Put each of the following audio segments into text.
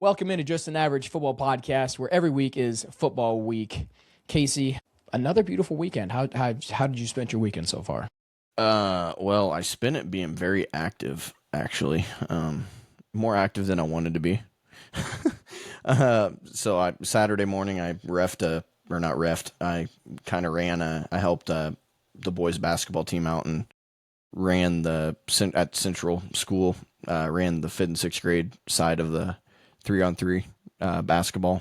Welcome into Just an Average Football Podcast, where every week is football week. Casey, another beautiful weekend. How did you spend your weekend so far? Well, I spent it being very active, actually. More active than I wanted to be. So Saturday morning I I kind of ran. I helped the boys basketball team out and ran at Central School. Ran the 5th and 6th grade side of the 3-on-3 basketball,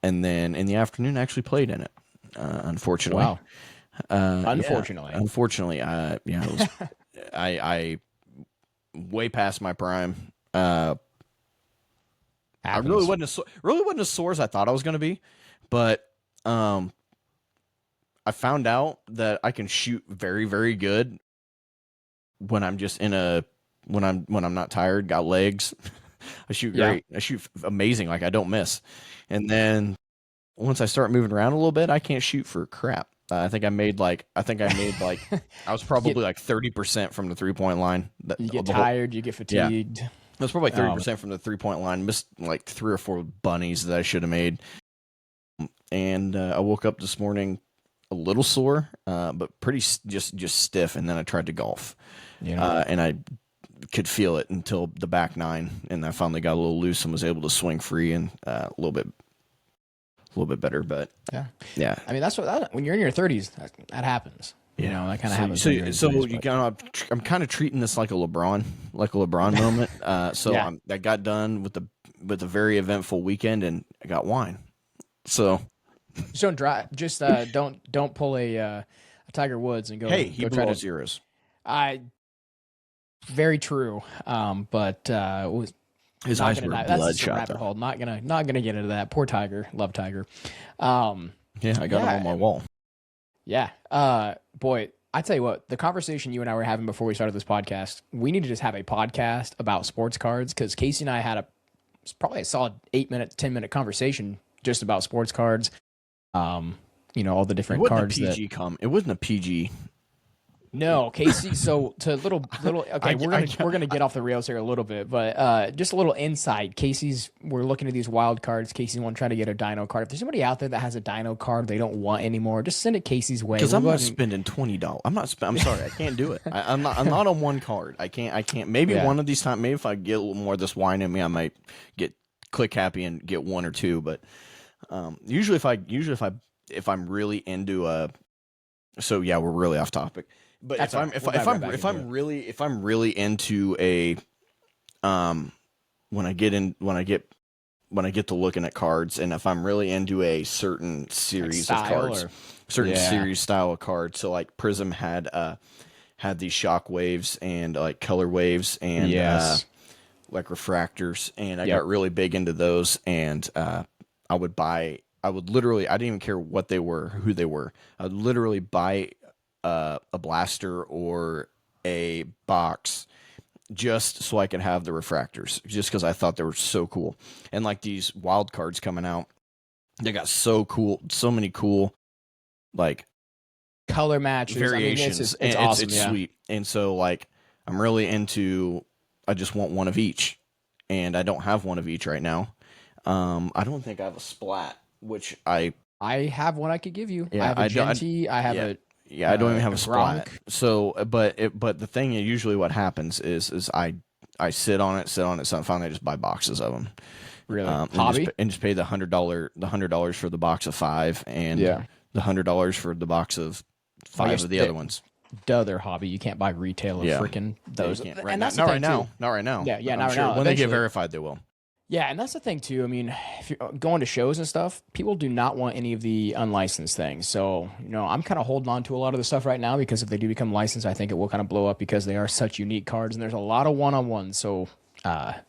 and then in the afternoon I actually played in it. Unfortunately, Wow. Unfortunately, I way past my prime. I really wasn't as sore as I thought I was going to be, but I found out that I can shoot very, very good when I'm just when I'm not tired, got legs. I shoot great. I shoot amazing. Like I don't miss. And then once I start moving around a little bit, I can't shoot for crap. I think I made like I was probably like 30% from the 3-point line. You get tired, you get fatigued. Yeah. I was probably like 30% from the 3-point line. Missed like 3 or 4 bunnies that I should have made. And I woke up this morning a little sore, but pretty just stiff. And then I tried to golf, and I could feel it until the back 9, and I finally got a little loose and was able to swing free and a little bit better. But yeah. I mean, that's when you're in your 30s, that happens. Yeah, that kind of happens. I'm kind of treating this like a LeBron moment. I got done with the very eventful weekend, and I got wine. So just don't drive. Just don't pull a Tiger Woods and go. Hey, he go blew try all to zeros. Very true. But it was his eyes were bloodshot. Rabbit hole. Not gonna get into that. Poor Tiger. Love Tiger. I got him on my wall. Yeah. Boy, I tell you what, the conversation you and I were having before we started this podcast, we need to just have a podcast about sports cards, because Casey and I had probably a solid 8-minute, 10-minute conversation just about sports cards. All the different cards. It wasn't a PG. No, Casey. So to little. Okay, we're gonna get off the rails here a little bit, but just a little insight. We're looking at these wild cards. Casey's want to try to get a Dino card. If there's somebody out there that has a Dino card they don't want anymore, just send it Casey's way. Because I'm not spending $20. I'm sorry, I can't do it. I'm not on one card. I can't. Maybe one of these times. Maybe if I get a little more of this wine in me, I might get click happy and get 1 or 2. But usually if I'm really into a. So yeah, we're really off topic. But if I'm really into a when I get to looking at cards, and if I'm really into a certain series of cards, series style of cards, so like Prism had these shock waves and like color waves and like refractors, and I got really big into those, and I would literally, I didn't even care what they were, who they were. I'd literally buy a blaster or a box just so I could have the refractors, just because I thought they were so cool. And like these wild cards coming out, they got so many cool like color matches, variations. It's awesome. It's sweet. And so like I'm really into, I just want one of each, and I don't have one of each right now. I don't think I have a splat, which I have one I could give you. Yeah, I have a Genty. I have a. Yeah, I don't even have a splat. Gronk. So, but the thing is, usually what happens is I sit on it, so finally I just buy boxes of them. Really, hobby, and just pay the $100 for the box of 5, and the $100 for the box of 5 of the other ones. They're hobby. You can't buy retail of freaking those. Not right now. Not right now. Yeah, not right now. When they get verified, they will. Yeah, and that's the thing too. I mean, if you're going to shows and stuff, people do not want any of the unlicensed things. So, I'm kind of holding on to a lot of the stuff right now, because if they do become licensed, I think it will kind of blow up, because they are such unique cards, and there's a lot of one-on-ones. So, the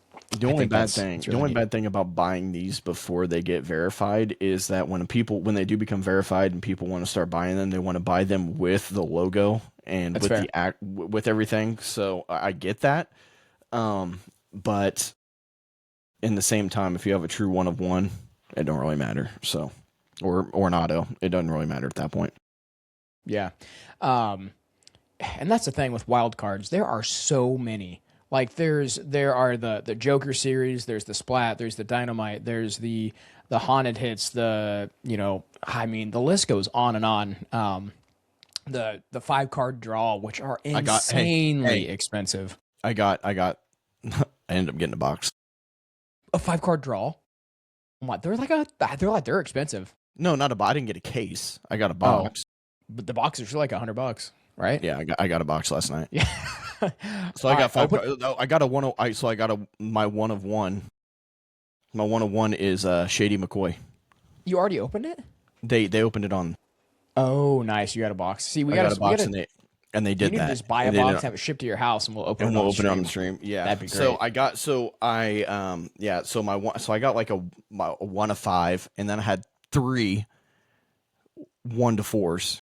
only bad thing about buying these before they get verified is that when they do become verified and people want to start buying them, they want to buy them with the logo and with everything. So I get that, but in the same time, if you have a true one of one, it don't really matter. So, or an auto, it doesn't really matter at that point. Yeah, and that's the thing with wild cards. There are so many Like there are the Joker series, there's the Splat, there's the Dynamite, there's the Haunted Hits, the the list goes on and on. The 5-card draw, which are insanely expensive. I ended up getting a box. A 5-card draw? What? They're expensive. No, not a box. I didn't get a case. I got a box. But the box is like $100, right? Yeah, I got a box last night. Yeah. So I got 5. I got a one. So I got my 1 of 1. My 1 of 1 is Shady McCoy. You already opened it? They opened it on. Oh, nice! You got a box. See, I got a box, and they did that. You need to just buy a box, have it shipped to your house, and we'll open it on the stream. Yeah, that'd be great. So I got So I got like a 1 of 5, and then I had 3 1 to 4s.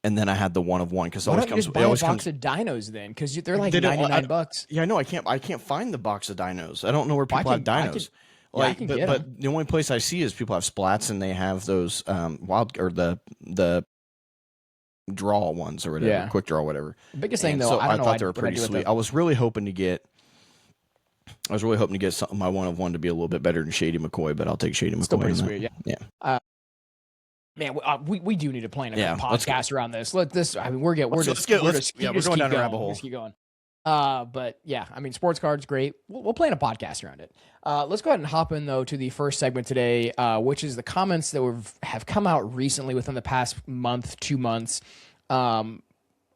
And then I had the 1 of 1 because it always comes. Buy a box of dinos then, because they're like $99. Yeah, no, I can't find the box of dinos. I don't know where people have dinos. But the only place I see is people have splats and they have those the draw ones or whatever, quick draw, whatever. The biggest thing though, so I thought they were pretty sweet. I was really hoping to get my 1 of 1 to be a little bit better than Shady McCoy, but I'll take Shady McCoy. Still pretty sweet, yeah. Man, we do need to plan a podcast around this. We're going down a rabbit hole. Let's keep going. But yeah, I mean, sports cards, great. We'll plan a podcast around it. Let's go ahead and hop in though to the first segment today, which is the comments that have come out recently within the past month, 2 months, from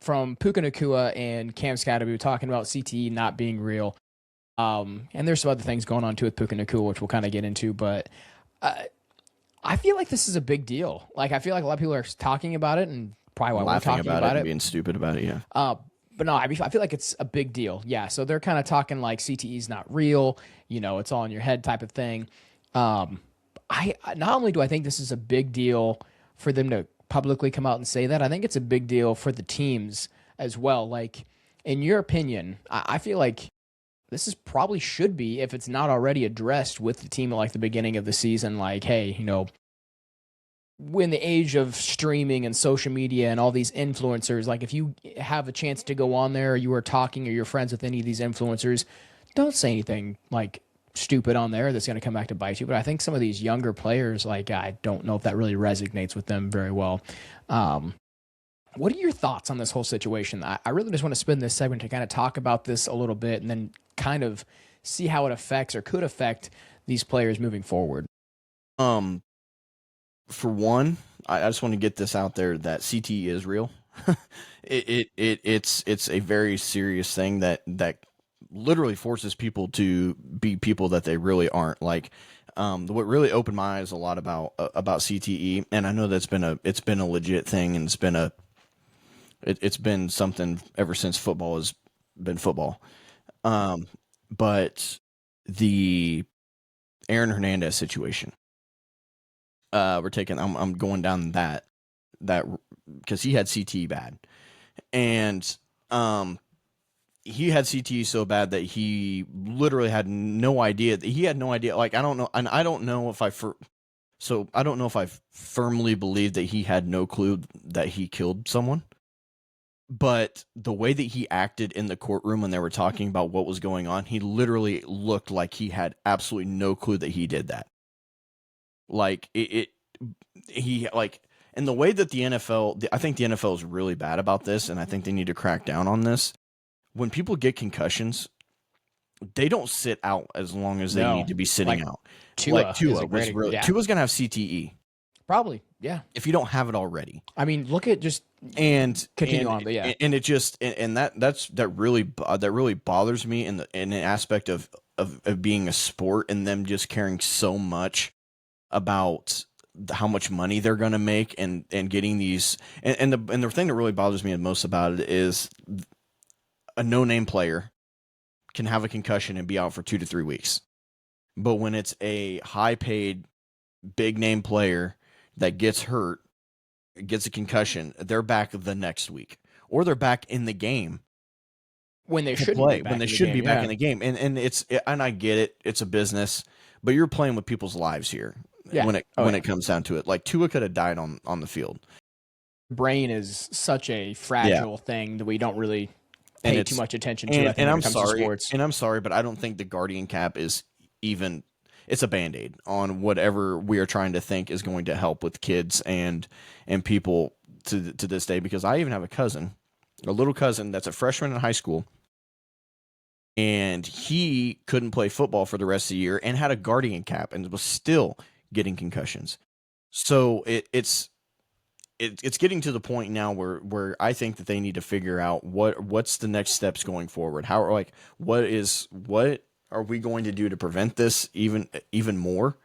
Puka Nacua and Cam Skattebo talking about CTE not being real. And there's some other things going on too with Puka Nacua, which we'll kind of get into, but I feel like this is a big deal. Like, I feel like a lot of people are talking about it, and probably why we're talking about it and being stupid about it. Yeah. But no, I feel like it's a big deal. Yeah. So they're kind of talking like CTE is not real. It's all in your head type of thing. I not only do I think this is a big deal for them to publicly come out and say that, I think it's a big deal for the teams as well. Like, in your opinion, I feel like this is probably should be, if it's not already addressed with the team at like the beginning of the season, like, hey, when the age of streaming and social media and all these influencers, like if you have a chance to go on there, or you are talking or you're friends with any of these influencers, don't say anything like stupid on there that's going to come back to bite you. But I think some of these younger players, like, I don't know if that really resonates with them very well. What are your thoughts on this whole situation? I really just want to spend this segment to kind of talk about this a little bit and then kind of see how it affects or could affect these players moving forward. For one, I just want to get this out there that CTE is real. It's a very serious thing that literally forces people to be people that they really aren't. Like, what really opened my eyes a lot about CTE, and I know that's it's been a legit thing, and it's been something ever since football has been football. But the Aaron Hernandez situation, I'm going down that because he had CTE bad, and he had CTE so bad that he literally had no idea. He had no idea. Like, I don't know, and I don't know if I firmly believe that he had no clue that he killed someone. But the way that he acted in the courtroom when they were talking about what was going on, he literally looked like he had absolutely no clue that he did that. Like, and the way that the NFL, I think the NFL is really bad about this, and I think they need to crack down on this. When people get concussions, they don't sit out as long as they need to be sitting out. Tua's going to have CTE. Probably, yeah. If you don't have it already. I mean, look at just continue on, but yeah. And it just that really bothers me in an aspect of being a sport, and them just caring so much about how much money they're going to make and getting these, and the thing that really bothers me the most about it is a no-name player can have a concussion and be out for 2 to 3 weeks. But when it's a high-paid, big-name player that gets hurt, gets a concussion, they're back the next week, or they're back in the game when they should play. When they should be back in the game, and I get it, it's a business, but you're playing with people's lives here. Yeah. When it comes down to it, like, Tua could have died on the field. Brain is such a fragile thing that we don't really pay too much attention to. I think when it comes to sports. And I'm sorry, but I don't think the Guardian cap is even. It's a Band-Aid on whatever we are trying to think is going to help with kids and people to this day. Because I even have a little cousin that's a freshman in high school, and he couldn't play football for the rest of the year and had a Guardian cap and was still getting concussions. So it's getting to the point now where I think that they need to figure out what's the next steps going forward. What are we going to do to prevent this even more?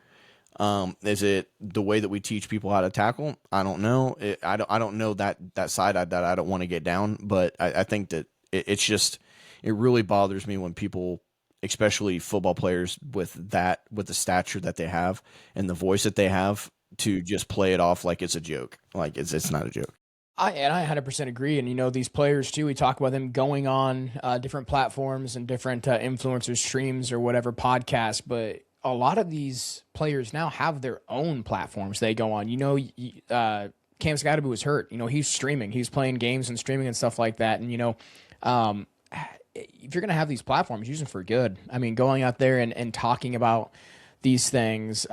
Is it the way that we teach people how to tackle? I don't know. I don't know that side that I don't want to get down, but I think that it's just, it really bothers me when people, especially football players with the stature that they have and the voice that they have, to just play it off like it's a joke. Like it's not a joke. I 100% agree. And, these players too, we talk about them going on different platforms and different influencer streams or whatever podcasts, but a lot of these players now have their own platforms they go on. Cam Skattebo was hurt. He's streaming. He's playing games and streaming and stuff like that. And, if you're going to have these platforms, use them for good. I mean, going out there and talking about these things,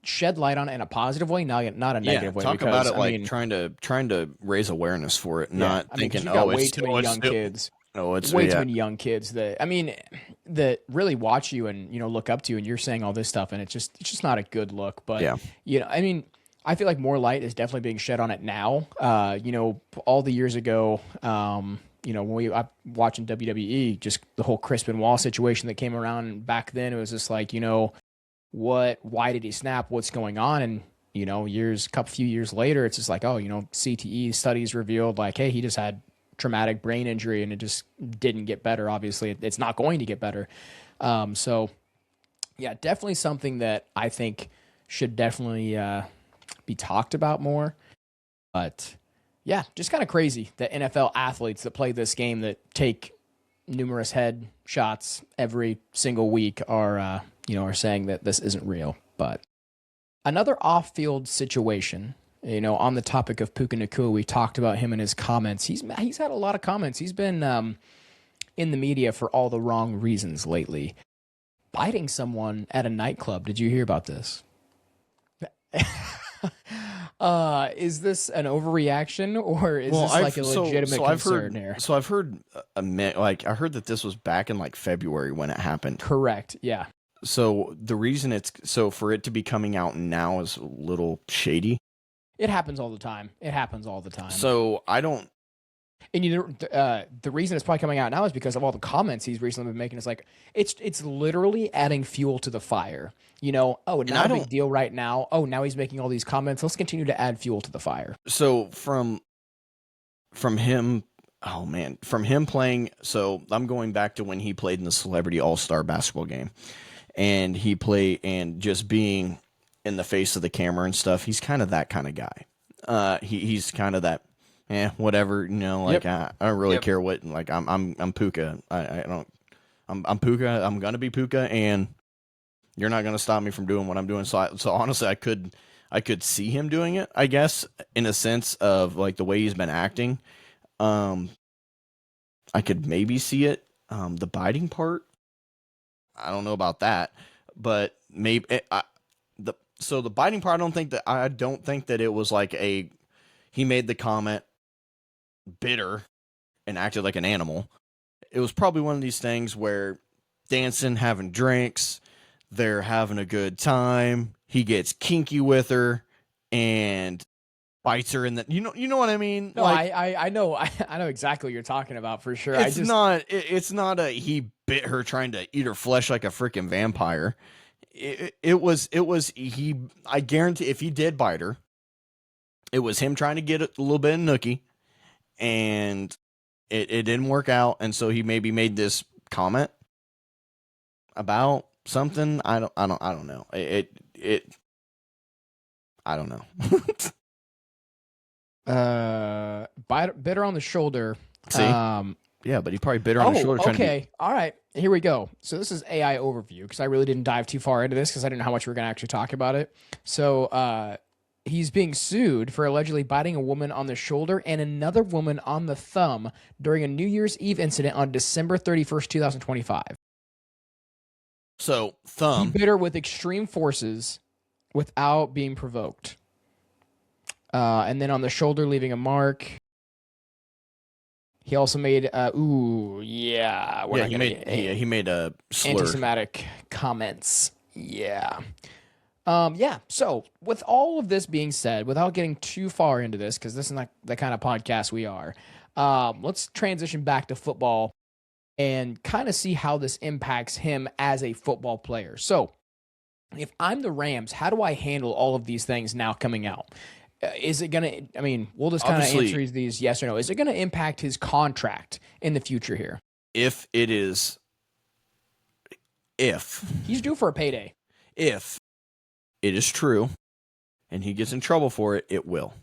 shed light on it in a positive way, not a negative way. Talk about it trying to raise awareness for it, not thinking, way too many young kids. No, it's way too many young kids that really watch you and look up to you, and you're saying all this stuff, and it's just not a good look. But I feel like more light is definitely being shed on it now. All the years ago, when I'm watching WWE, just the whole Chris Benoit situation that came around, and back then it was just like, why did he snap? What's going on? And, few years later, it's just like, CTE studies revealed like, hey, he just had traumatic brain injury and it just didn't get better. Obviously it's not going to get better. So yeah, definitely something that I think should definitely be talked about more. But yeah, just kind of crazy that NFL athletes that play this game that take numerous head shots every single week are saying that this isn't real. But another off-field situation, on the topic of Puka Nacua, we talked about him and his comments. He's had a lot of comments. He's been in the media for all the wrong reasons lately. Biting someone at a nightclub. Did you hear about this? Is this an overreaction, or is this like a legitimate concern here? So I've heard I heard that this was back in like February when it happened. Correct. Yeah. So the reason for it to be coming out now is a little shady. It happens all the time. So I don't. And the reason it's probably coming out now is because of all the comments he's recently been making. It's like it's literally adding fuel to the fire. Not a big deal right now. Oh, now he's making all these comments. Let's continue to add fuel to the fire. So from him, from him playing. So I'm going back to when he played in the Celebrity All-Star basketball game, and he played and just being in the face of the camera and stuff. He's kind of that kind of guy. He's kind of that. Whatever, I don't really care what, I'm Puka. I'm Puka. I'm going to be Puka, and you're not going to stop me from doing what I'm doing. So honestly, I could see him doing it, I guess, in a sense of like the way he's been acting. I could maybe see it. The biting part, I don't know about that, but maybe the biting part, I don't think that it was like he made the comment bitter and acted like an animal. It was probably one of these things where dancing, having drinks, they're having a good time. He gets kinky with her and bites her in the, you know what I mean? No, I know exactly what you're talking about for sure. It's not a he bit her trying to eat her flesh like a freaking vampire. It was I guarantee if he did bite her, it was him trying to get a little bit of nookie, and it didn't work out, and so he maybe made this comment about something. I don't know. I don't know. Bit her on the shoulder. See? Yeah, but he probably bit her on the shoulder. Okay. All right. Here we go. So this is AI overview because I really didn't dive too far into this because I didn't know how much we were going to actually talk about it. So he's being sued for allegedly biting a woman on the shoulder and another woman on the thumb during a New Year's Eve incident on December 31st, 2025. So, He thumb. bit her with extreme forces without being provoked. And then on the shoulder, leaving a mark. He also made, He made a slur. Anti-Semitic comments. Yeah. So with all of this being said, without getting too far into this, because this is not the kind of podcast we are, let's transition back to football and kind of see how this impacts him as a football player. So if I'm the Rams, how do I handle all of these things now coming out? Is it going to, I mean, we'll just kind of answer these yes or no. Is it going to impact his contract in the future here? If he's due for a payday. If it is true and he gets in trouble for it, it will.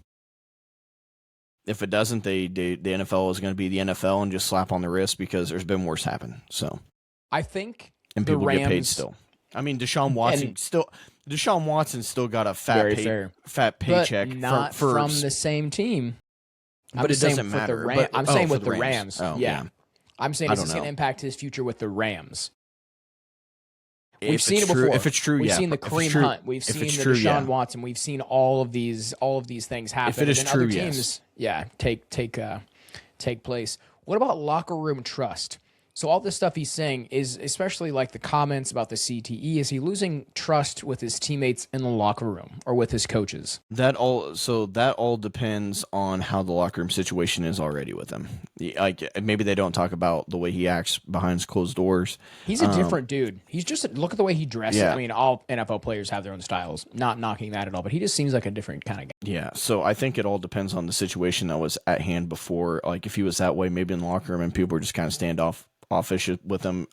If it doesn't, the NFL is going to be the NFL and just slap on the wrist because there's been worse happen. So I think people get paid still. I mean, Deshaun Watson still got a fat paycheck, but not from the same team. But it doesn't matter. I'm saying with the Rams. Oh, yeah. I'm saying it's going to impact his future with the Rams. We've seen it before. If it's true, we've seen the Kareem Hunt. We've seen the Deshaun Watson. We've seen all of these things happen. If it is true, other teams, take place. What about locker room trust? So all this stuff he's saying is, especially like the comments about the CTE, is he losing trust with his teammates in the locker room or with his coaches? That all depends on how the locker room situation is already with him. Like maybe they don't talk about the way he acts behind closed doors. He's a different dude. He's just look at the way he dresses. Yeah. I mean, all NFL players have their own styles. Not knocking that at all, but he just seems like a different kind of guy. Yeah. So I think it all depends on the situation that was at hand before. Like if he was that way, maybe in the locker room and people were just kind of standoffish with him,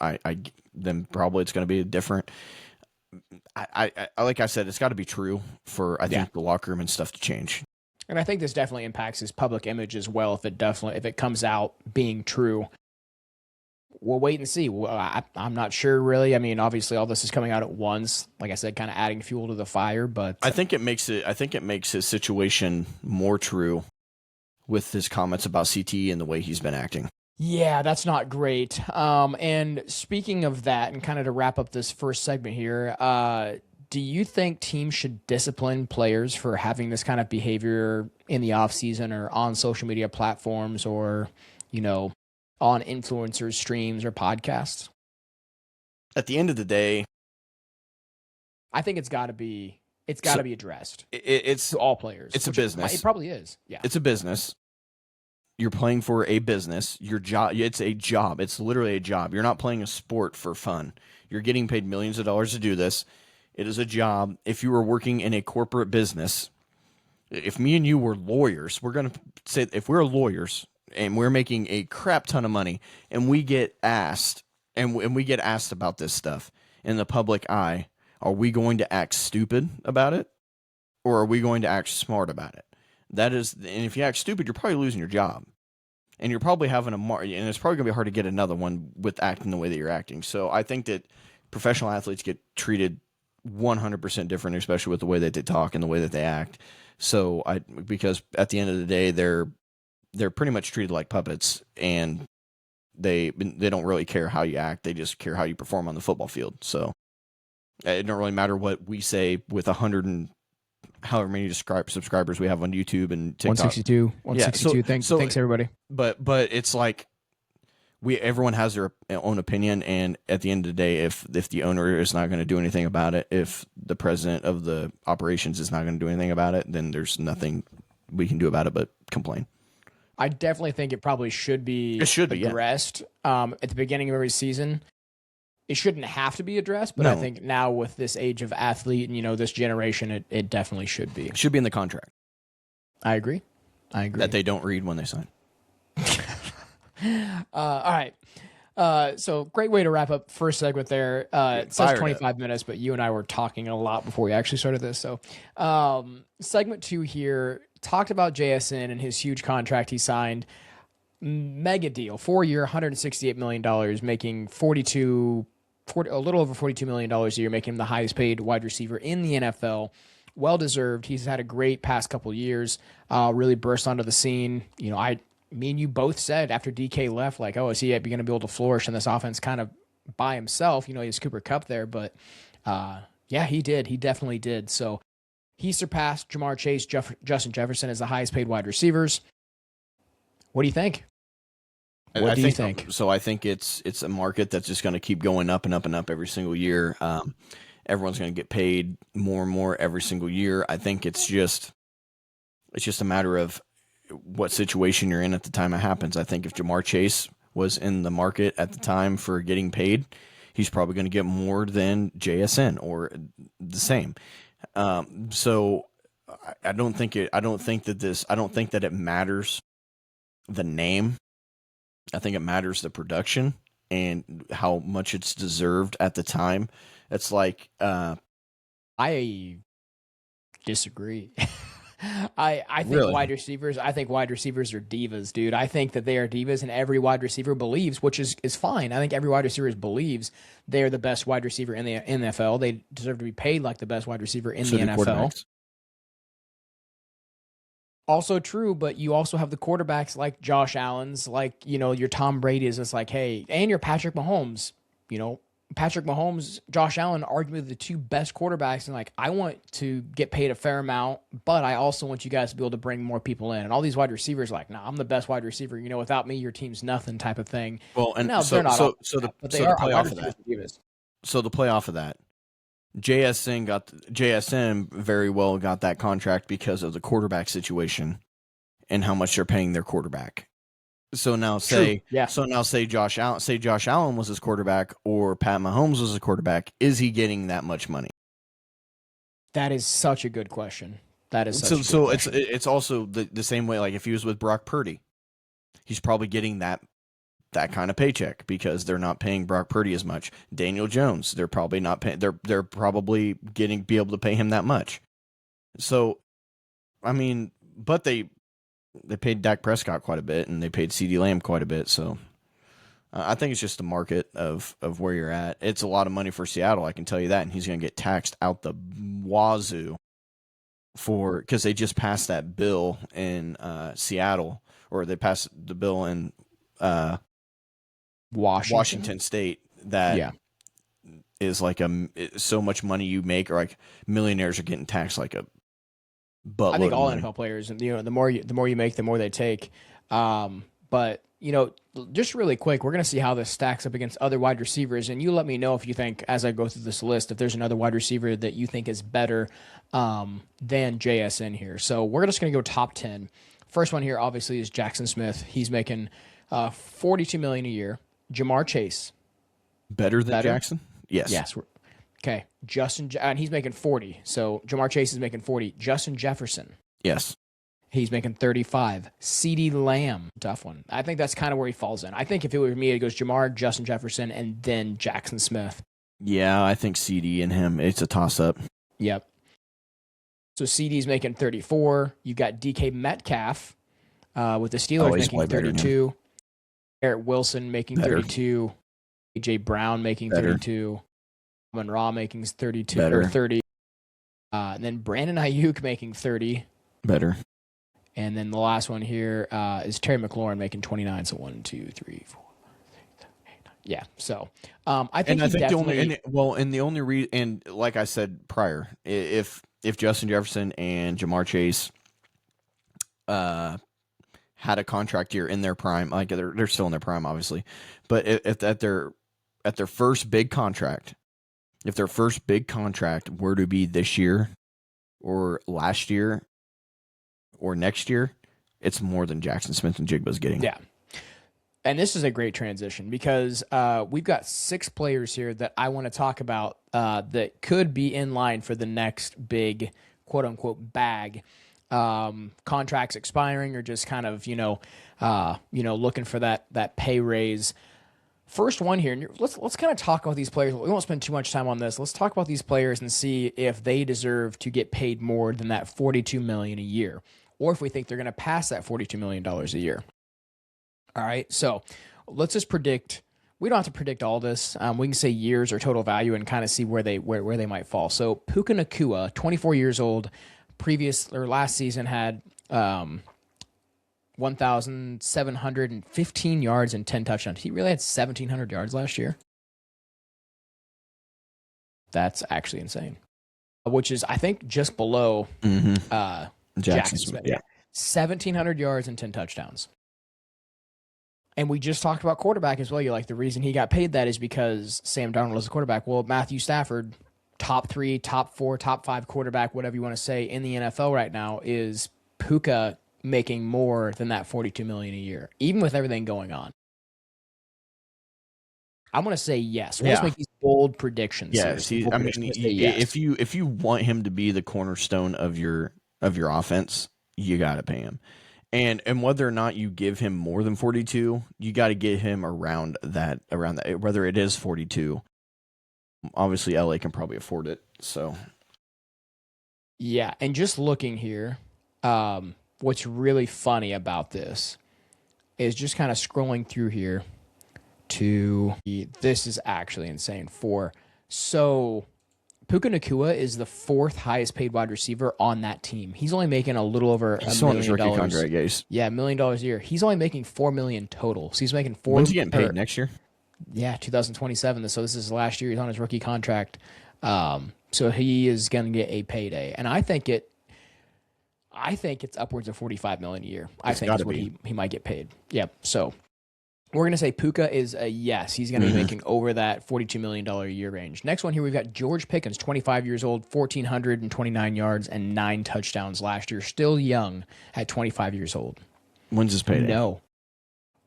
then probably it's going to be different. I like I said, it's got to be true for think the locker room and stuff to change. And I think this definitely impacts his public image as well. If it comes out being true, we'll wait and see. I'm not sure really. I mean, obviously all this is coming out at once. Like I said, kind of adding fuel to the fire. But I think it makes his situation more true with his comments about CTE and the way he's been acting. Yeah, that's not great. And speaking of that, and kind of to wrap up this first segment here, do you think teams should discipline players for having this kind of behavior in the offseason or on social media platforms or, on influencers' streams or podcasts? At the end of the day, I think it's got to be addressed. It's to all players. It's a business. It probably is. Yeah. It's a business. You're playing for a business. Your job. It's a job. It's literally a job. You're not playing a sport for fun. You're getting paid millions of dollars to do this. It is a job. If you were working in a corporate business, if me and you were lawyers, we're going to say if we're lawyers and we're making a crap ton of money and we get asked about this stuff in the public eye, are we going to act stupid about it or are we going to act smart about it? And if you act stupid, you're probably losing your job. And you're probably having and it's probably going to be hard to get another one with acting the way that you're acting. So I think that professional athletes get treated 100% different, especially with the way that they talk and the way that they act. So because at the end of the day, they're pretty much treated like puppets, and they don't really care how you act. They just care how you perform on the football field. So it don't really matter what we say with 100 and however many subscribers we have on YouTube and TikTok. 162. Yeah, thanks everybody. But it's like everyone has their own opinion, and at the end of the day, if the owner is not going to do anything about it, if the president of the operations is not going to do anything about it, then there's nothing we can do about it but complain. I definitely think it probably should be addressed at the beginning of every season. It shouldn't have to be addressed, but I think now with this age of athlete and this generation, it definitely should be. It should be in the contract. I agree. That they don't read when they sign. All right. So great way to wrap up first segment there. It says 25 minutes, but you and I were talking a lot before we actually started this. So segment 2 here talked about JSN and his huge contract he signed. Mega deal, 4-year, $168 million, making a little over $42 million a year, making him the highest paid wide receiver in the NFL. well deserved. He's had a great past couple of years. Really burst onto the scene. You know, me and you both said after DK left, like, oh, is he going to be able to flourish in this offense kind of by himself? You know, he's Cooper Kupp there, but yeah, he did. He definitely did. So he surpassed Jamar Chase, Justin Jefferson as the highest paid wide receivers. What do you think? What do you think? So I think it's a market that's just going to keep going up and up and up every single year. Everyone's going to get paid more and more every single year. I think it's just a matter of what situation you're in at the time it happens. I think if Jamar Chase was in the market at the time for getting paid, he's probably going to get more than JSN or the same. So I don't think that it matters the name. I think it matters the production and how much it's deserved at the time. It's like I disagree. I think really? wide receivers are divas, dude. I think that they are divas, and every wide receiver believes, which is fine. I think every wide receiver believes they are the best wide receiver in the NFL. They deserve to be paid like the best wide receiver in the NFL. Also true, but you also have the quarterbacks like Josh Allen's, like, you know, your Tom Brady's. It's like, hey, and your Patrick Mahomes. You know, Patrick Mahomes, Josh Allen, arguably the two best quarterbacks. And like, I want to get paid a fair amount, but I also want you guys to be able to bring more people in. And all these wide receivers, like, nah, I'm the best wide receiver. You know, without me, your team's nothing, type of thing. Well, and so the play off of that, JSN very well got that contract because of the quarterback situation and how much they're paying their quarterback. So now say Josh Allen was his quarterback or Pat Mahomes was his quarterback. Is he getting that much money? That is such a good question. It's also the same way. Like if he was with Brock Purdy, he's probably getting that kind of paycheck because they're not paying Brock Purdy as much. Daniel Jones, they're probably not paying. They're probably be able to pay him that much. So, I mean, but they paid Dak Prescott quite a bit and they paid CeeDee Lamb quite a bit. So, I think it's just the market of where you're at. It's a lot of money for Seattle, I can tell you that, and he's going to get taxed out the wazoo because they just passed that bill in Seattle, or they passed the bill in Washington State that is like so much money you make, or like millionaires are getting taxed like a buttload. I think all NFL players, you know, the more you make, the more they take. But you know, just really quick, we're gonna see how this stacks up against other wide receivers, and you let me know if you think, as I go through this list, if there's another wide receiver that you think is better than JSN here. So we're just gonna go top 10. First one here, obviously, is Jackson Smith. He's making $42 million a year. Jamar Chase, better than Jackson? Yes. Okay. And he's making 40. So Jamar Chase is making 40. Justin Jefferson. Yes. He's making 35. CeeDee Lamb, tough one. I think that's kind of where he falls in. I think if it were me, it goes Jamar, Justin Jefferson, and then Jackson Smith. Yeah, I think CD and him, it's a toss-up. Yep. So CD's making 34. You got DK Metcalf with the Steelers making 32. Garrett Wilson making 32. A.J. Brown making 32. Amon Ra making 32 or 30. And then Brandon Ayuk making 30. Better. And then the last one here is Terry McLaurin making 29. So 1, 2, 3, 4, 5, 6, 7, 8, 9. Yeah. So I think the only and like I said prior, if Justin Jefferson and Jamar Chase had a contract year in their prime, like they're still in their prime, obviously, but if at their first big contract, if their first big contract were to be this year or last year or next year, it's more than Jackson Smith and Jigba's getting. Yeah. And this is a great transition because we've got 6 players here that I want to talk about that could be in line for the next big quote unquote bag. Contracts expiring or just kind of, looking for that pay raise. First one here, and let's kind of talk about these players. We won't spend too much time on this. Let's talk about these players and see if they deserve to get paid more than that $42 million a year, or if we think they're going to pass that $42 million a year. All right, so let's just predict. we don't have to predict all this. We can say years or total value and kind of see where they might fall. So Puka Nacua, 24 years old, last season had 1,715 yards and 10 touchdowns. He really had 1,700 yards last year. That's actually insane. Which is, I think, just below Jackson Smith. Yeah. 1,700 yards and 10 touchdowns. And we just talked about quarterback as well. You're like, the reason he got paid that is because Sam Darnold is a quarterback. Well, Matthew Stafford, top 3, top 4, top 5 quarterback, whatever you want to say, in the NFL right now, is Puka making more than that $42 million a year, even with everything going on. I'm going to say yes. Let's make these bold predictions. Yes, if you want him to be the cornerstone of your offense, you got to pay him. And whether or not you give him more than 42, you got to get him around that. Whether it is 42, obviously LA can probably afford it. So, yeah, and just looking here, what's really funny about this is just kind of scrolling through here this is actually insane. So Puka Nacua is the 4th highest paid wide receiver on that team. He's only making a little over $1 million. Contract, guys. Yeah, $1 million a year. He's only making $4 million total. So he's making When's he getting paid next year? Yeah, 2027. So this is last year. He's on his rookie contract. So he is going to get a payday, and I think it's upwards of $45 million a year. I think that's what he might get paid. Yep. So we're going to say Puka is a yes. He's going to be making over that $42 million a year range. Next one here, we've got George Pickens, 25 years old, 1,429 yards and 9 touchdowns last year. Still young at 25 years old. When's his payday? No.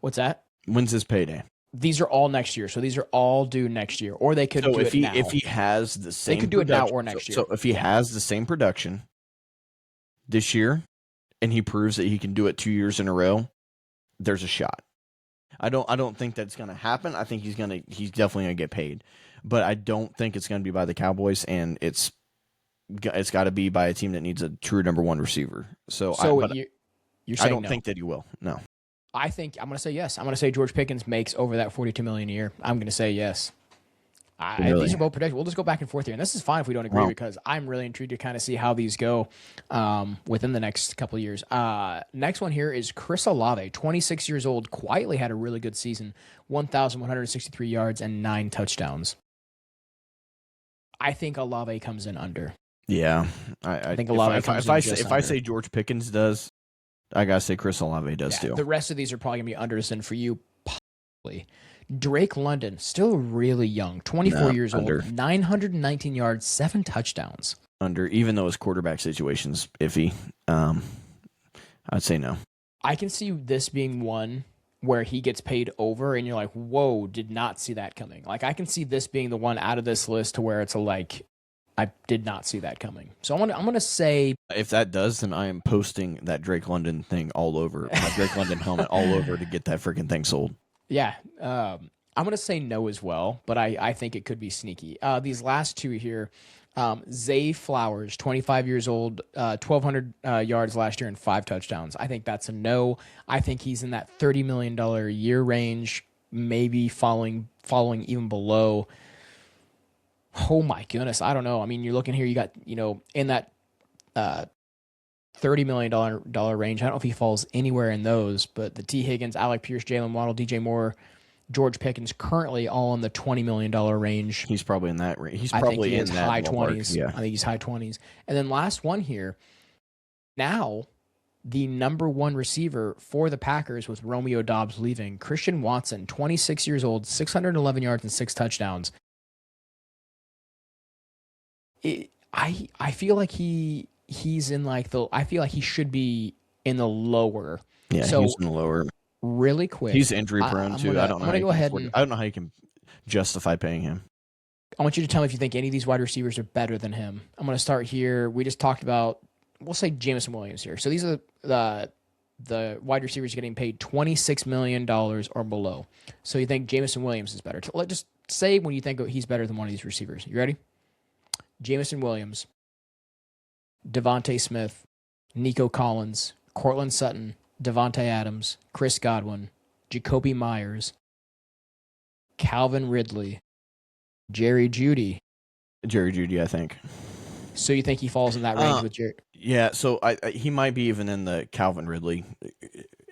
What's that? When's his payday? These are all next year. So these are all due next year. Or they could do it now. If he has the same They could do it now or next year. So if he has the same production this year and he proves that he can do it 2 years in a row, there's a shot. I don't think that's going to happen. I think he's definitely going to get paid, but I don't think it's going to be by the Cowboys, and it's got to be by a team that needs a true number 1 receiver. So you're saying I don't no. think that he will. No. I think I'm going to say yes. I'm going to say George Pickens makes over that $42 million a year. I'm going to say yes. Really? These are both predictions. We'll just go back and forth here, and this is fine if we don't agree because I'm really intrigued to kind of see how these go within the next couple of years. Next one here is Chris Olave, 26 years old, quietly had a really good season, 1,163 yards and 9 touchdowns. I think Olave comes in under. Yeah, I think Olave comes in if I say George Pickens does, I gotta say Chris Olave does too. The rest of these are probably gonna be unders, and for you, possibly. Drake London, still really young, 24 years old, 919 yards, 7 touchdowns. Under, even though his quarterback situation's iffy, I'd say no. I can see this being one where he gets paid over, and you're like, whoa, did not see that coming. Like, I can see this being the one out of this list to where it's I did not see that coming. So I'm gonna say, if that does, then I am posting that Drake London thing all over, my Drake London helmet all over to get that freaking thing sold. Yeah, I'm going to say no as well, but I think it could be sneaky. These last two here, Zay Flowers, 25 years old, 1,200 yards last year and 5 touchdowns. I think that's a no. I think he's in that $30 million a year range, maybe falling even below. Oh, my goodness. I don't know. I mean, you're looking here, you got, in that $30 million range. I don't know if he falls anywhere in those, but the T. Higgins, Alec Pierce, Jalen Waddle, DJ Moore, George Pickens currently all in the $20 million range. He's probably in that range. He's probably in that high 20s. Yeah. I think he's high 20s. And then last one here. Now, the number 1 receiver for the Packers with Romeo Doubs leaving, Christian Watson, 26 years old, 611 yards and 6 touchdowns. I feel like he's in I feel like he should be in the lower. Yeah, so he's in the lower. Really quick. He's injury prone too. I don't know. I don't know how you can justify paying him. I want you to tell me if you think any of these wide receivers are better than him. I'm going to start here. We just talked about, we'll say Jameson Williams here. So these are the wide receivers getting paid $26 million or below. So you think Jameson Williams is better. Let's just say when you think he's better than one of these receivers. You ready? Jameson Williams, Devontae Smith, Nico Collins, Cortland Sutton, Devontae Adams, Chris Godwin, Jacoby Myers, Calvin Ridley, Jerry Jeudy. Jerry Jeudy, I think. So you think he falls in that range with Jerry? Yeah, so he might be even in the Calvin Ridley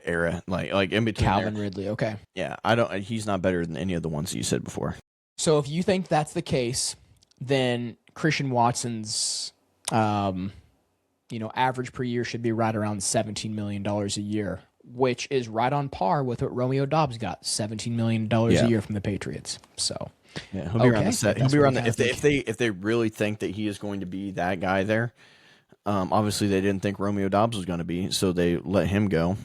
era, like in between Calvin there. Ridley, okay. Yeah, he's not better than any of the ones that you said before. So if you think that's the case, then Christian Watson's average per year should be right around $17 million a year, which is right on par with what Romeo Doubs got, $17 million a year from the Patriots. So yeah, he'll be around the set. He'll be around the, if they really think that he is going to be that guy there. Obviously they didn't think Romeo Doubs was going to be, so they let him go.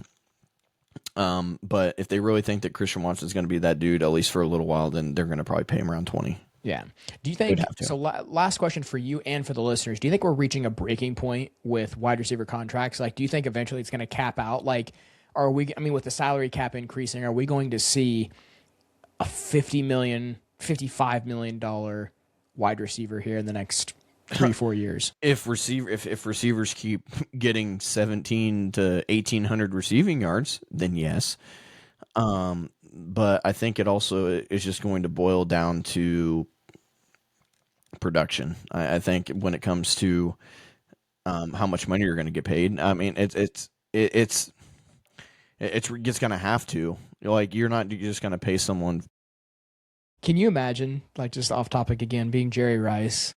But if they really think that Christian Watson is going to be that dude, at least for a little while, then they're going to probably pay him around 20. Yeah. Do you think so? Last question for you and for the listeners. Do you think we're reaching a breaking point with wide receiver contracts? Like, do you think eventually it's going to cap out? Like, with the salary cap increasing, are we going to see a $50 million, $55 million wide receiver here in the next 3-4 years? If receivers keep getting 17 to 1,800 receiving yards, then yes. But I think it also is just going to boil down to production. I think when it comes to how much money you're going to get paid, I mean it's going to have to. Like, you're just going to pay someone. Can you imagine, like, just off topic again, being Jerry Rice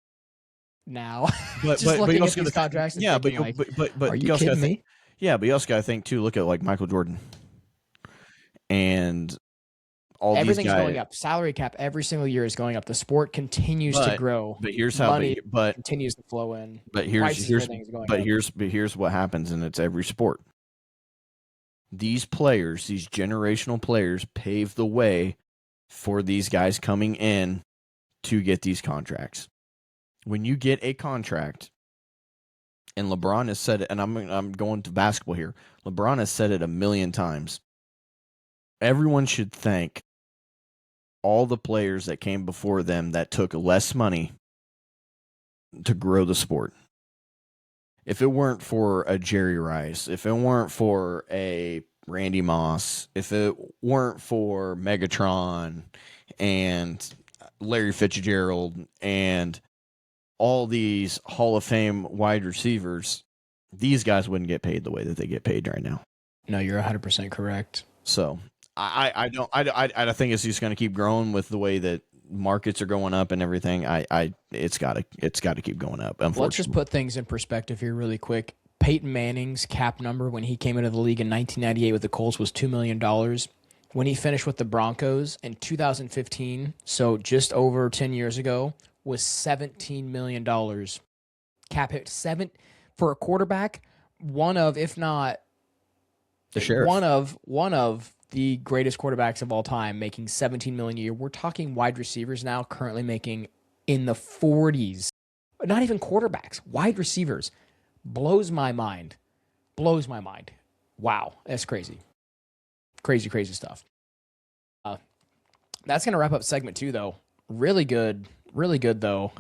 now? But just but looking you at these contracts. Yeah, but are you kidding me? Yeah, but you also got to think too. Look at like Michael Jordan and all everything's these guys. Going up. Salary cap every single year is going up. The sport continues to grow. But here's how. Money continues to flow in. But here's what happens, and it's every sport. These players, these generational players, pave the way for these guys coming in to get these contracts. When you get a contract, and LeBron has said it, and I'm going to basketball here. LeBron has said it a million times. Everyone should thank all the players that came before them that took less money to grow the sport. If it weren't for a Jerry Rice, if it weren't for a Randy Moss, if it weren't for Megatron and Larry Fitzgerald and all these Hall of Fame wide receivers, these guys wouldn't get paid the way that they get paid right now. No, you're 100% correct. So I think it's just going to keep growing with the way that markets are going up and everything. It's got to keep going up. Unfortunately, let's just put things in perspective here really quick. Peyton Manning's cap number when he came into the league in 1998 with the Colts was $2 million. When he finished with the Broncos in 2015, so just over 10 years ago, was $17 million. Cap hit for a quarterback. One of, if not the sheriff, one of the greatest quarterbacks of all time, making $17 million a year. We're talking wide receivers now, currently making in the 40s. Not even quarterbacks, wide receivers. Blows my mind. Wow, that's crazy. Crazy stuff. That's going to wrap up segment 2, though. Really good, though.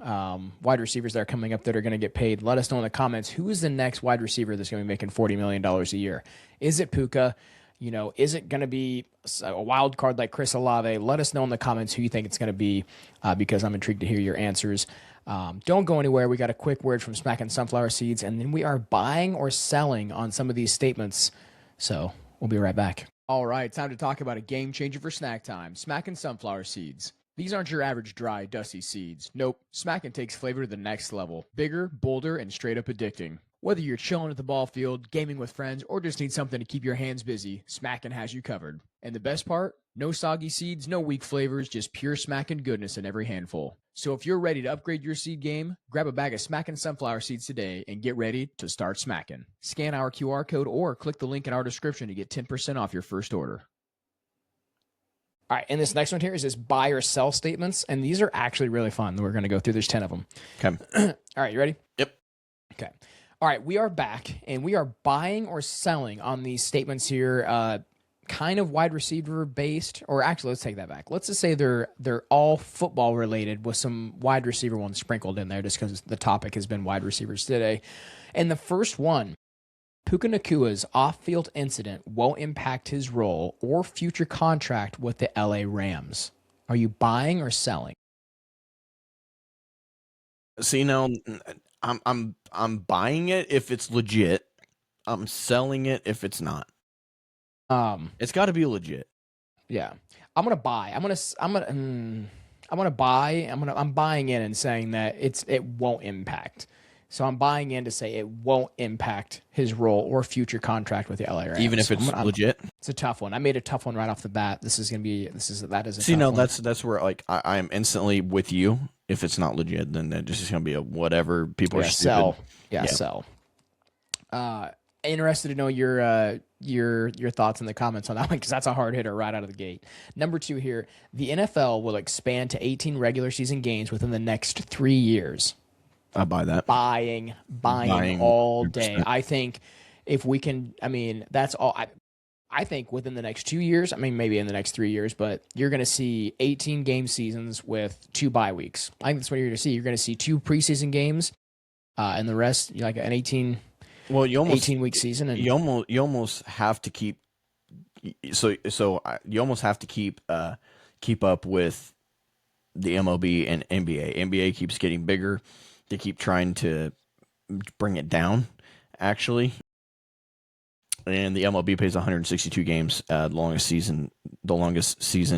Wide receivers that are coming up that are going to get paid. Let us know in the comments, who is the next wide receiver that's going to be making $40 million a year? Is it Puka? Is it going to be a wild card like Chris Olave? Let us know in the comments who you think it's going to be, because I'm intrigued to hear your answers. Don't go anywhere. We got a quick word from Smackin' Sunflower Seeds, and then we are buying or selling on some of these statements. So we'll be right back. All right, time to talk about a game changer for snack time. Smackin' Sunflower Seeds. These aren't your average dry, dusty seeds. Nope, Smackin' takes flavor to the next level. Bigger, bolder, and straight up addicting. Whether you're chilling at the ball field, gaming with friends, or just need something to keep your hands busy, Smackin' has you covered. And the best part? No soggy seeds, no weak flavors, just pure Smackin' goodness in every handful. So if you're ready to upgrade your seed game, grab a bag of Smackin' Sunflower Seeds today and get ready to start smacking. Scan our QR code or click the link in our description to get 10% off your first order. All right, and this next one here is this buy or sell statements, and these are actually really fun. We're going to go through. There's 10 of them. Okay. All right, you ready? Yep. Okay. All right, we are back, and we are buying or selling on these statements here, kind of wide receiver based, or actually, let's take that back. Let's just say they're all football related with some wide receiver ones sprinkled in there, just because the topic has been wide receivers today. And the first one, Puka Nacua's off-field incident won't impact his role or future contract with the LA Rams. Are you buying or selling? See, now I'm buying it if it's legit. I'm selling it if it's not. It's got to be legit. Yeah, I'm gonna buy. I'm gonna buy. I'm buying in and saying that it won't impact. So I'm buying in to say it won't impact his role or future contract with the LA Rams. Even if it's legit. It's a tough one. I made a tough one right off the bat. That is a See, tough no, one. that's where like I am instantly with you. If it's not legit, then that just is gonna be a whatever. People are stupid. Sell. Yeah, sell. Interested to know your thoughts in the comments on that one because that's a hard hitter right out of the gate. Number 2 here, the NFL will expand to 18 regular season games within the next 3 years. I buy that. Buying all day. 100%. I think if we can, that's all. I think within the next 2 years, maybe in the next 3 years, but you're going to see 18 game seasons with 2 bye weeks. I think that's what you're going to see. You're going to see 2 preseason games, and the rest like an 18. Well, you almost 18-week season, and you almost have to keep. So you almost have to keep up with the MLB and NBA. NBA keeps getting bigger. They keep trying to bring it down, actually. And the MLB plays 162 games, the longest season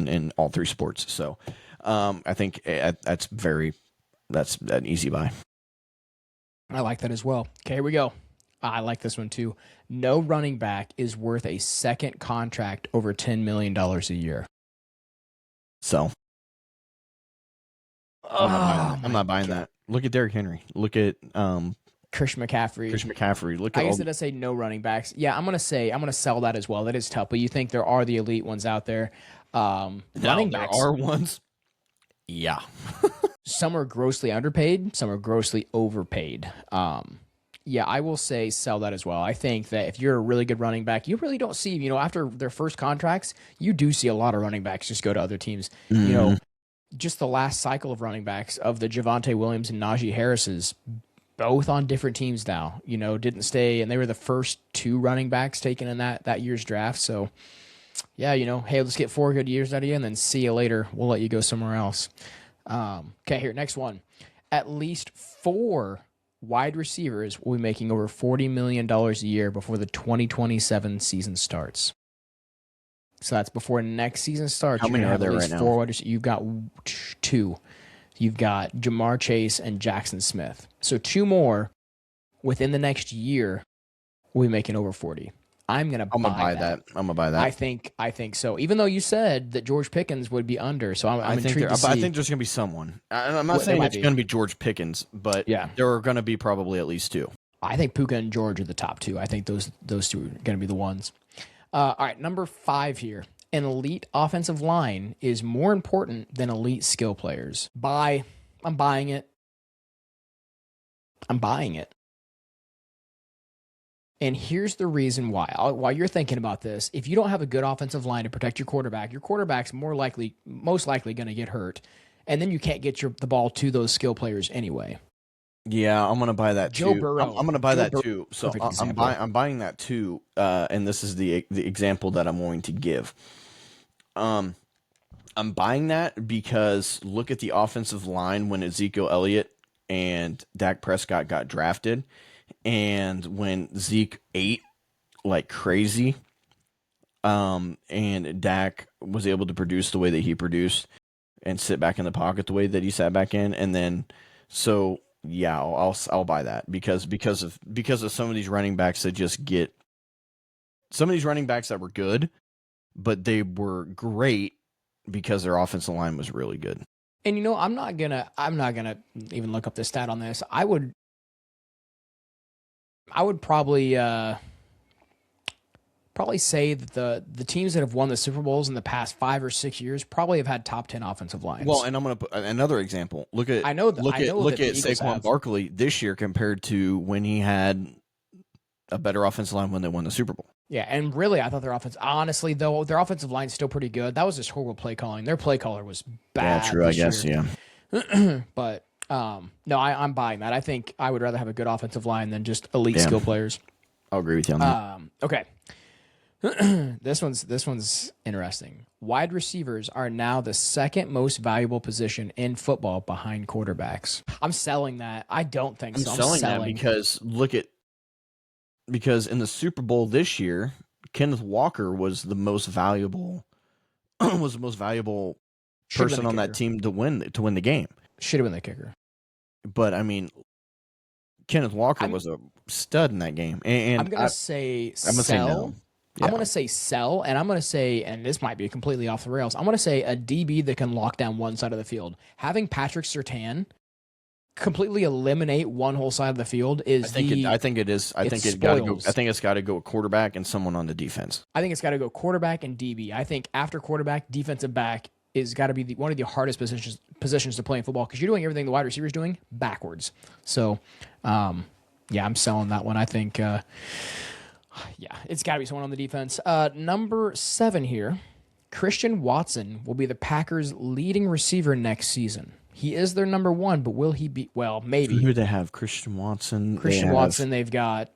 in all 3 sports. So, I think that's an easy buy. I like that as well. Okay, here we go. I like this one too. No running back is worth a second contract over $10 million a year. So, I'm not buying that. Look at Derrick Henry. Look at Christian McCaffrey. Look at I guess it does say no running backs. Yeah, I'm gonna sell that as well. That is tough, but you think there are the elite ones out there? Running backs. There are ones. Yeah. Some are grossly underpaid. Some are grossly overpaid. Yeah, I will say sell that as well. I think that if you're a really good running back, you really don't see, after their first contracts, you do see a lot of running backs just go to other teams. Mm-hmm. Just the last cycle of running backs of the Javonte Williams and Najee Harris's, both on different teams now, didn't stay, and they were the first 2 running backs taken in that year's draft. So, yeah, hey, let's get 4 good years out of you, and then see you later. We'll let you go somewhere else. Okay, here, next one. At least 4 wide receivers will be making over $40 million a year before the 2027 season starts. So that's before next season starts. How many are there right now? 4 wide receivers. You've got 2. You've got Jamar Chase and Jackson Smith. So 2 more within the next year will be making over 40. I'm gonna buy that. I'm gonna buy that. I think so. Even though you said that George Pickens would be under, so I'm intrigued to see. I think there's gonna be someone. I'm not saying it's gonna be George Pickens, but there are gonna be probably at least 2. I think Puka and George are the top 2. I think those 2 are gonna be the ones. All right, number 5 here. An elite offensive line is more important than elite skill players. I'm buying it. And here's the reason why. While you're thinking about this, if you don't have a good offensive line to protect your quarterback's most likely going to get hurt, and then you can't get the ball to those skill players anyway. Yeah, I'm going to buy that too. Joe Burrow. I'm going to buy that too. So I'm buying that too. And this is the example that I'm going to give. I'm buying that because look at the offensive line when Ezekiel Elliott and Dak Prescott got drafted. And when Zeke ate like crazy, and Dak was able to produce the way that he produced and sit back in the pocket the way that he sat back in, and then so yeah, I'll buy that because of some of these running backs that were good, but they were great because their offensive line was really good. And I'm not gonna even look up the stat on this. I would probably say that the teams that have won the Super Bowls in the past 5 or 6 years probably have had top 10 offensive lines. Well, and I'm going to put another example. Look at Saquon Barkley this year compared to when he had a better offensive line when they won the Super Bowl. Yeah, and really, I thought their offensive line is still pretty good. That was just horrible play calling. Their play caller was bad. Yeah, true. I guess, yeah. But no, I'm buying that. I think I would rather have a good offensive line than just elite skill players. I'll agree with you on that. Okay. This one's interesting. Wide receivers are now the second most valuable position in football behind quarterbacks. I'm selling that. I don't think so. I'm selling that because in the Super Bowl this year, Kenneth Walker was the most valuable person on that team to win the game. Should have been the kicker. But I mean, Kenneth Walker was a stud in that game. And I'm gonna say sell. No. Yeah. I'm gonna say sell, and I'm gonna say, and this might be completely off the rails. I'm gonna say a DB that can lock down one side of the field. Having Patrick Surtain completely eliminate one whole side of the field is I think it's got to go quarterback and someone on the defense. I think it's got to go quarterback and DB. I think after quarterback, defensive back is got to be one of the hardest positions to play in football because you're doing everything the wide receiver's doing backwards. So, yeah, I'm selling that one. I think, yeah, it's got to be someone on the defense. Number 7 here, Christian Watson will be the Packers' leading receiver next season. He is their number 1, but will he be? Well, maybe. Who do they have? Christian Watson. They've got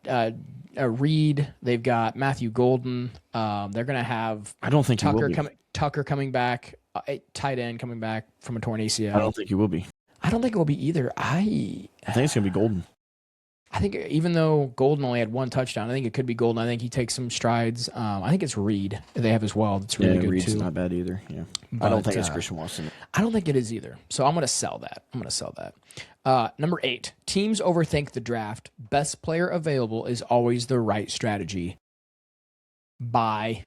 Reed. They've got Matthew Golden. They're going to have. I don't think Tucker coming back. Tight end coming back from a torn ACL. I don't think he will be. I don't think it will be either. I think it's going to be Golden. I think even though Golden only had 1 touchdown, I think it could be Golden. I think he takes some strides. I think it's Reed they have as well. That's really good Reed's too. Not bad either. Yeah, but I don't think it's Christian Watson. I don't think it is either. So I'm going to sell that. Number 8, teams overthink the draft. Best player available is always the right strategy. Buy.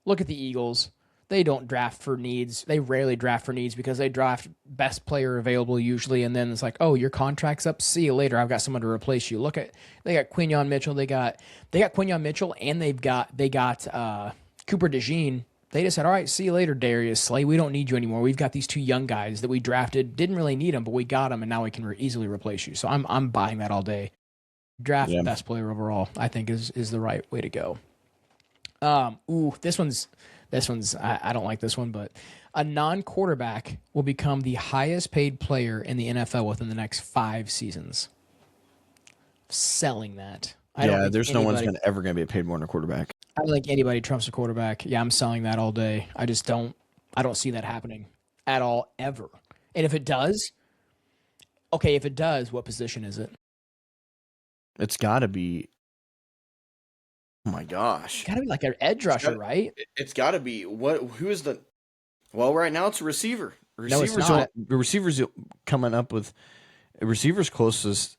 Look at the Eagles. They don't draft for needs. They rarely draft for needs because they draft best player available usually, and then it's like, oh, your contract's up. See you later. I've got someone to replace you. They got Quinyon Mitchell. They got Quinyon Mitchell, and they got Cooper DeJean. They just said, all right, see you later, Darius Slay. We don't need you anymore. We've got these 2 young guys that we drafted. Didn't really need them, but we got them, and now we can easily replace you. So I'm buying that all day. Draft best player overall, I think, is the right way to go. This one's I don't like this one, but a non-quarterback will become the highest paid player in the NFL within the next 5 seasons. Selling that. There's no one's ever going to be paid more than a quarterback. I don't think anybody trumps a quarterback. Yeah, I'm selling that all day. I don't see that happening at all, ever. And if it does, what position is it? It's got to be. Oh my gosh! It's got to be like an edge rusher, right? It's got to be who is the? Well, right now it's a receiver. No, it's not. The receivers coming up with receivers closest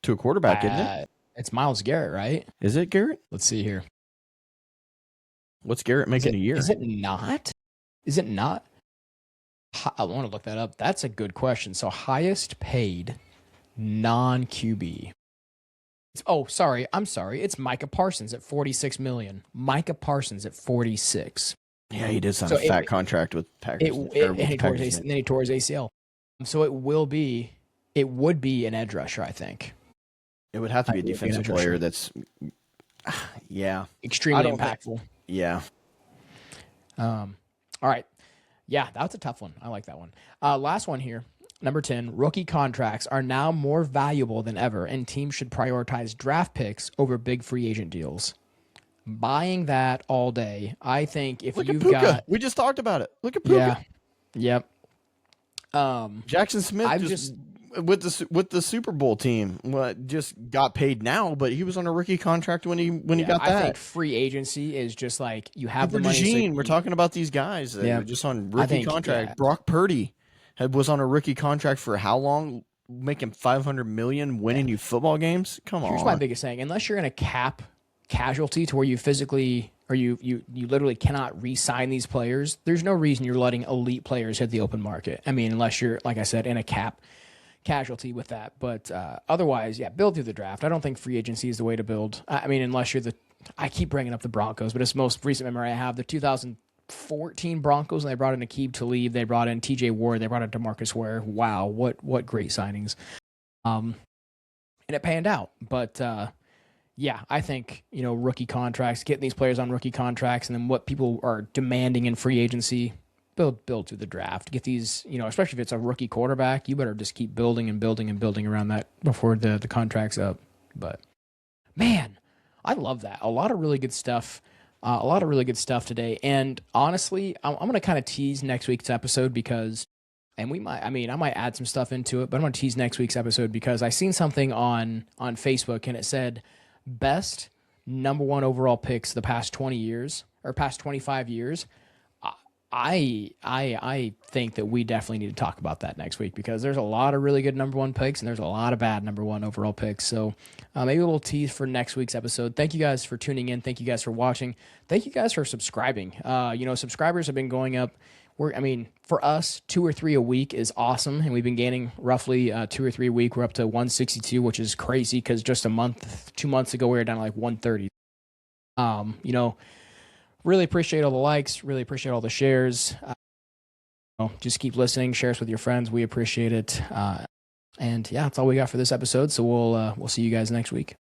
to a quarterback, isn't it? It's Myles Garrett, right? Is it Garrett? Let's see here. What's Garrett making a year? Is it not? I want to look that up. That's a good question. So highest paid non-QB. I'm sorry. It's Micah Parsons at $46 million. Micah Parsons at $46. Yeah, he did sign a fat contract with Packers. And then he tore his ACL. So it would be an edge rusher, I think. It would have to be a defensive player that's, extremely impactful. All right. Yeah, that's a tough one. I like that one. Last one here. Number 10, rookie contracts are now more valuable than ever, and teams should prioritize draft picks over big free agent deals. Buying that all day. I think if you've got... We just talked about it. Look at Puka. Yeah. Yep. Jackson Smith with the Super Bowl team just got paid now, but he was on a rookie contract when he got that. I think free agency is just like you have the money. We're talking about these guys that are just on rookie contract. Yeah. Brock Purdy was on a rookie contract for how long? Making $500 million, winning you football games. Come on. Here's my biggest thing: unless you're in a cap casualty to where you physically or you literally cannot re-sign these players, there's no reason you're letting elite players hit the open market. I mean, unless you're, like I said, in a cap casualty with that. But otherwise, build through the draft. I don't think free agency is the way to build. I mean, unless you're I keep bringing up the Broncos, but it's the most recent memory I have. The 2014 Broncos, and they brought in Aqib Talib. They brought in TJ Ward. They brought in DeMarcus Ware. Wow, what great signings. And it panned out. But I think, rookie contracts, getting these players on rookie contracts, and then what people are demanding in free agency, build through the draft. Get these, especially if it's a rookie quarterback, you better just keep building and building and building around that before the contract's up. But man, I love that. A lot of really good stuff. A lot of really good stuff today. And honestly, I'm going to kind of tease next week's episode because, and I might add some stuff into it, but I'm going to tease next week's episode because I seen something on Facebook and it said best number one overall picks the past 20 years or past 25 years. I think that we definitely need to talk about that next week because there's a lot of really good number one picks and there's a lot of bad number one overall picks. So maybe a little tease for next week's episode. Thank you guys for tuning in. Thank you guys for watching. Thank you guys for subscribing. Subscribers have been going up. For us, 2 or 3 a week is awesome, and we've been gaining roughly 2 or 3 a week. We're up to 162, which is crazy because just 2 months ago we were down to like 130. Really appreciate all the likes. Really appreciate all the shares. Just keep listening. Share us with your friends. We appreciate it. And yeah, that's all we got for this episode. So we'll see you guys next week.